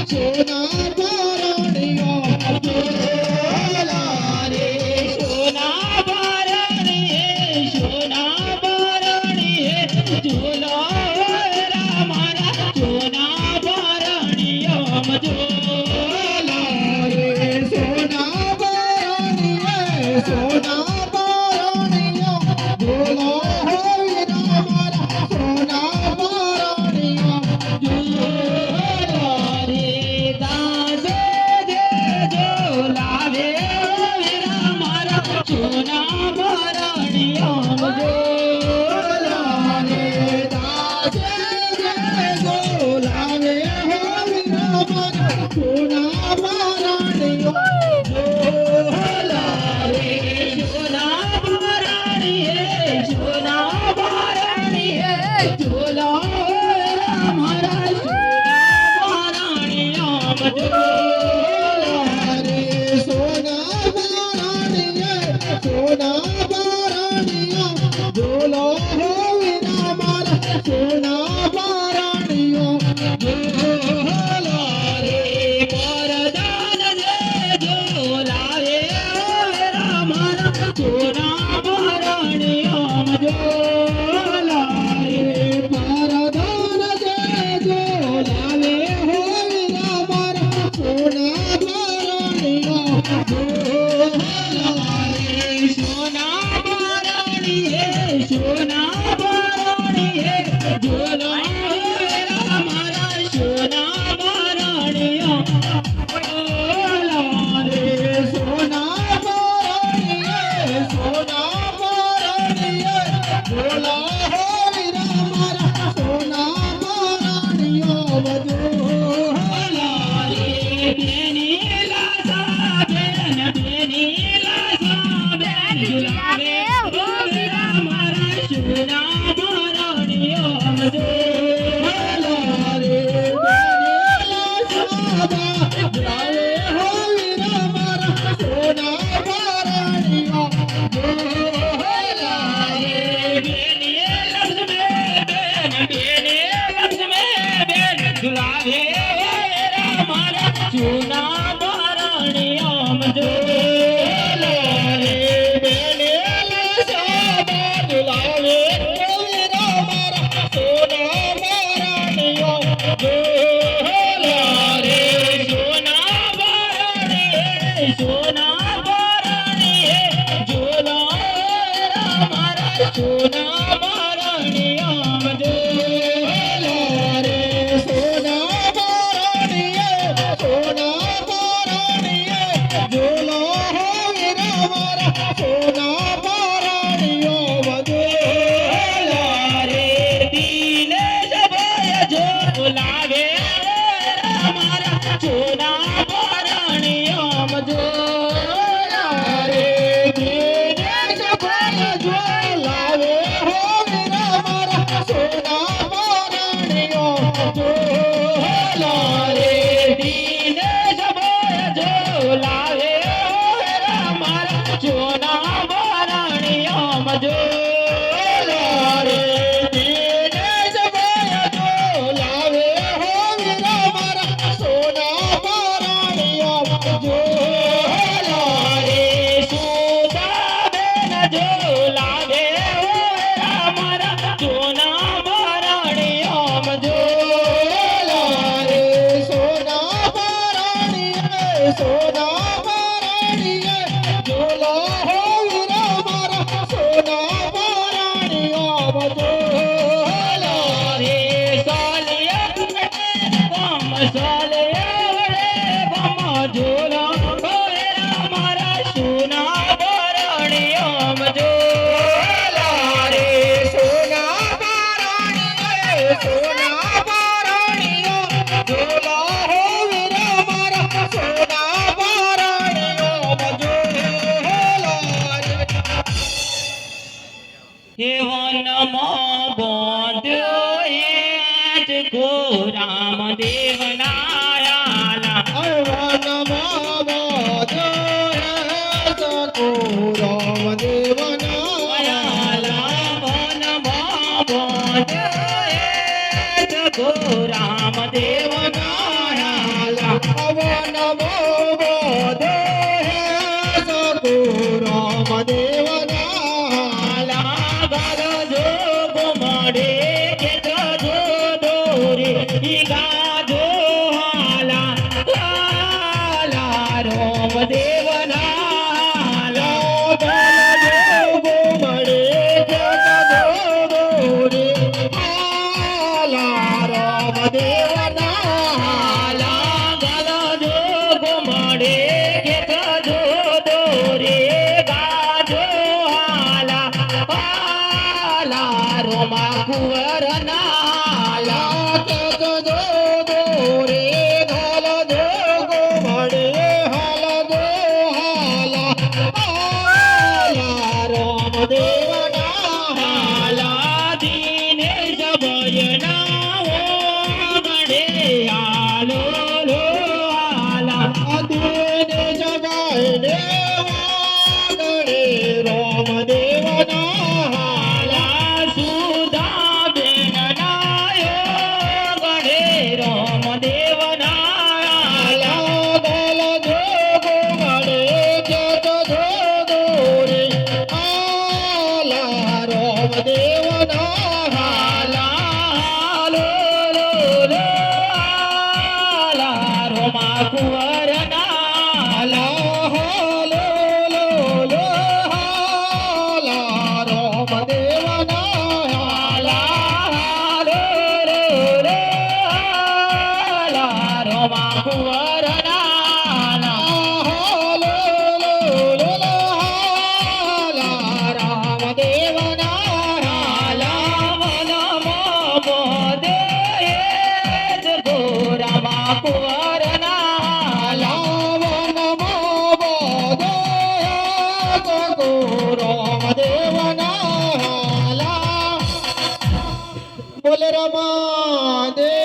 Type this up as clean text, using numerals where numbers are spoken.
सोना भरणियो झूला रे सोना भरणिये झूलो रामारा सोना भरणियो झूला रे सोना भरणिये सोना भरणियो झूलो होई रामारा सोना भरणियो झूला रे दासे दे झूलावे रामारा सोना भरणियो झूला रे दासे दे झूलावे होई रामारा सोना भरणियो झूला रे सोना भरणिये सोना भरणिये झूलो रामारा सोना भरणियो झूला रे सोना भरणिये सोना भरणियो झूलो होई रामारा सोना भरणियो झूला रे परदान दे झूलावे रामारा सोना भरणियो झूला रे परदान दे झूलावे होई रामारा सोना भरणियो झूला रे सोना भरणिये सोना भरणिये झूलो रामारा सोना भरणियो झूला रे सोना भरणिये सोना भरणिये झूला होई रामारा सोना भरणियो झूला रे बेनीला सा बेन बेनीला सा बेन झूलावे रामारा सोना भरणियो झूला रे बेनीला साबा झूलावे होई रामारा सोना भरणियो झूला रे बेनी लफ्ज़ में बेन झूलावे रामारा सोना भरणियो झूला रे बेनी साबा झूलावे रामारा सोना भरणियो झूला रे सोना भरणिये सोना भरणिये झूलो रामारा सोना भरणियो झूला रे सोना भरणिये सोना भरणिये झूलो होई रामारा सोना भरणियो झूला रे दीने जबाय झूलावे रामारा सोना भरणियो झूला रे दीने जबाय झूलावे होई रामारा सोना भरणियो झूला रे दीने जबाय झूलावे रामारा सोना भरणियो झूला रे दीने जबाय झूलावे होई रामारा सोना भरणियो झूला रे सुधा बेन झूलावे रामारा सोना भरणियो झूला रे सोना भरणिये सोना भरणिये झूलो होई रामारा सोना भरणियो झूला रे सालिया बम सालिया रे बम झूला होए रामारा सोना भरणियो झूला रे सोना भरणिये सोना भरणियो झूलो होई रामारा सोना भरणियो झूला हे वनमा बांध्यो एज को रामदेव नायाला वनमा बांध्यो को रामदेव नायाला वनमा बांध्यो एज को रामदेव नायाला નમો બોધે સગો રામદેવના લાગલ જોગ મળે કે જો દોરે ઈ ગાજો હાલા હાલા રામદેવના લાગલ જોગ મળે જગદો દોરે આલા રામદેવના લાગલ જોગ મળે કે જો દોરે ગાજો હાલા હાલા રોમા કુંવરના લાગત જો દોરે ઘાલ જોગ મળે હાલ દો હાલા આલા રામદેવના હાલા દીને જબયના ઓગણે આલો લો હાલા અદેને જગાઈને વાગડે રામદેવના હાલા સુધા બેન નાયો ગણે રામદેવના લાગલ જોગ મળે જગદો દોરે આલા રામદેવના હાલો લો લો હાલા રોમા કુંવરના હાલા હાલો લો લો હાલા રામદેવના હાલો લો લો હાલા રોમા કુંવરના હાલો લો લો હાલા રામદેવના લાવનમો બોધે સગો રામદેવના બોલ રમા દે